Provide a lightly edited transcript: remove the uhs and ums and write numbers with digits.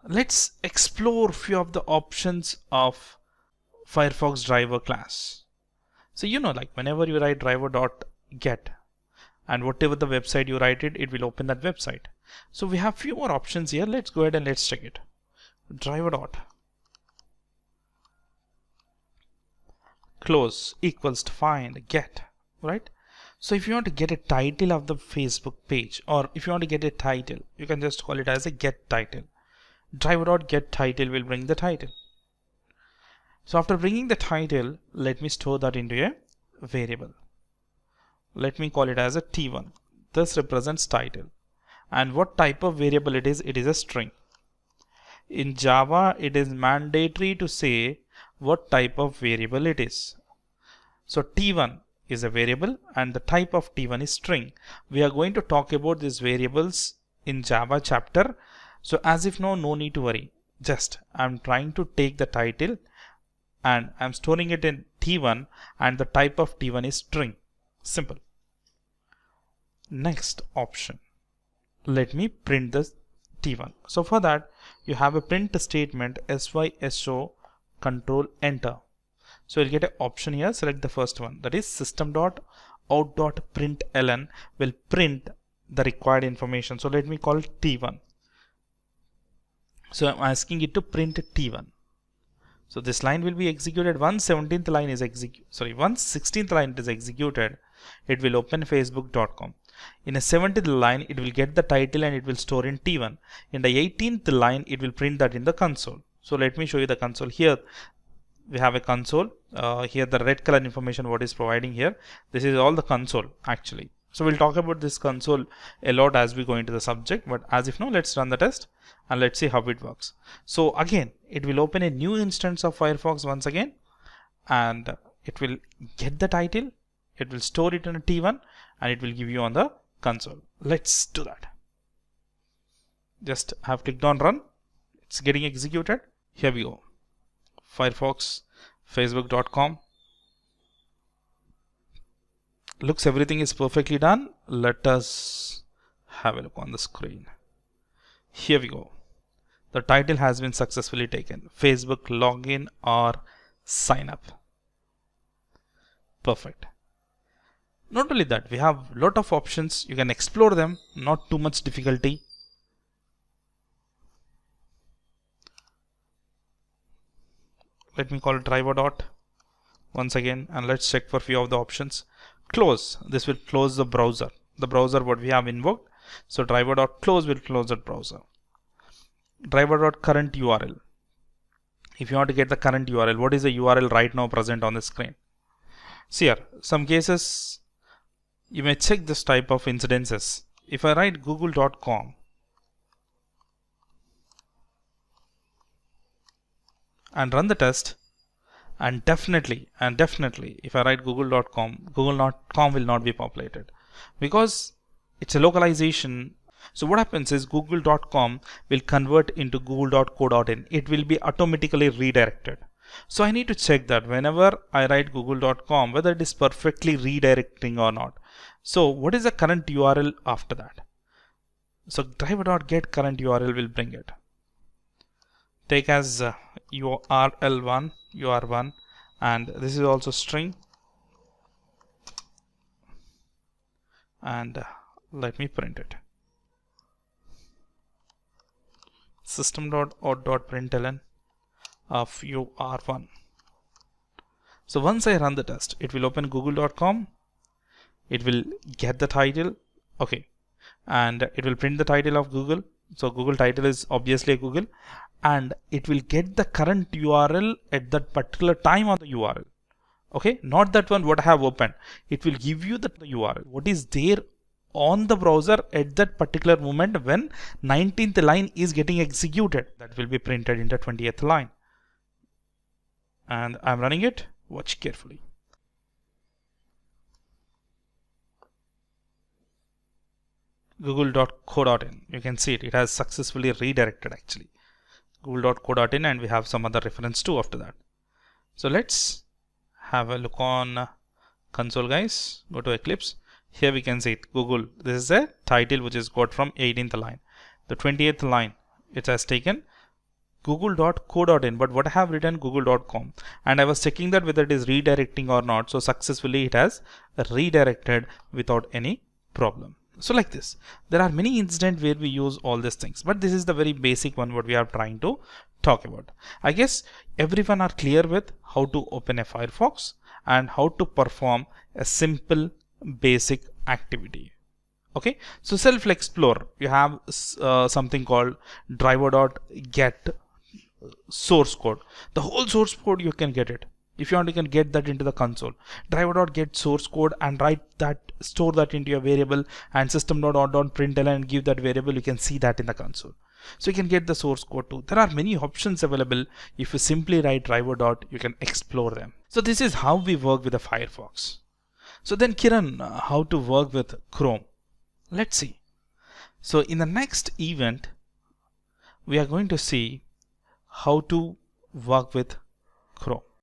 let's explore few of the options of Firefox driver class. So like whenever you write driver.get, and whatever the website you write it will open that website. So we have few more options here. Let's go ahead and let's check it. Driver dot close equals to find get, right? So if you want to get a title of the Facebook page, or if you want to get a title, you can just call it as a get title. Driver.get title will bring the title. So after bringing the title, let me store that into a variable. Let me call it as a t1. This represents title. And what type of variable it is? It is a string. In Java, it is mandatory to say what type of variable it is. So t1 is a variable and the type of t1 is string. We are going to talk about these variables in Java chapter. So as if no need to worry. Just I'm trying to take the title and I'm storing it in t1 and the type of t1 is string. Simple. Next option. Let me print the t1. So for that you have a print statement syso control enter. So you'll get an option here. Select the first one, that is system.out.println will print the required information. So let me call it t1. So I'm asking it to print t1. So this line will be executed. Once 16th line is executed, it will open facebook.com. In a 17th line, it will get the title and it will store in t1. In the 18th line, it will print that in the console. So let me show you the console here. We have a console. Here the red color information what is providing here. This is all the console actually. So we'll talk about this console a lot as we go into the subject, but as if no, let's run the test and let's see how it works. So again, it will open a new instance of Firefox once again, and it will get the title, it will store it in a t1, and it will give you on the console. Let's do that. Just have clicked on run. It's getting executed. Here we go. Firefox, facebook.com. Looks everything is perfectly done. Let us have a look on the screen. Here we go. The title has been successfully taken. Facebook login or sign up. Perfect. Not only that, we have a lot of options. You can explore them, not too much difficulty. Let me call it driver dot once again, and let's check for few of the options. Close. This will close the browser. The browser what we have invoked. So driver dot close will close that browser. Driver dot current URL. If you want to get the current URL, what is the URL right now present on the screen? See here, some cases you may check this type of incidences. If I write google.com and run the test, and definitely if I write google.com, google.com will not be populated because it's a localization. So what happens is google.com will convert into google.co.in. It will be automatically redirected. So I need to check that whenever I write google.com whether it is perfectly redirecting or not. So what is the current URL after that? So driver.get current URL will bring it. Take as URL1, UR1, and this is also string, and let me print it. System.out.println of UR1. So once I run the test, it will open google.com, it will get the title, okay, and it will print the title of Google. So Google title is obviously a Google, and it will get the current URL at that particular time on the URL. Okay, not that one what I have opened. It will give you the URL what is there on the browser at that particular moment when 19th line is getting executed. That will be printed in the 20th line. And I'm running it. Watch carefully. Google.co.in. You can see it has successfully redirected actually. Google.co.in, and we have some other reference too after that. So let's have a look on console, guys. Go to Eclipse. Here we can see it, Google. This is a title which is got from 18th line. The 20th line it has taken google.co.in, but what I have written google.com, and I was checking that whether it is redirecting or not. So successfully it has redirected without any problem. So like this, there are many incidents where we use all these things, but this is the very basic one what we are trying to talk about. I guess everyone are clear with how to open a Firefox and how to perform a simple basic activity. Okay, so self-explore, you have something called driver.get source code. The whole source code you can get it. If you want, you can get that into the console. Driver.get source code and write that, store that into your variable, and system.out.println and give that variable. You can see that in the console. So you can get the source code too. There are many options available. If you simply write driver. You can explore them. So this is how we work with the Firefox. So then Kiran, how to work with Chrome? Let's see. So in the next event, we are going to see how to work with Chrome.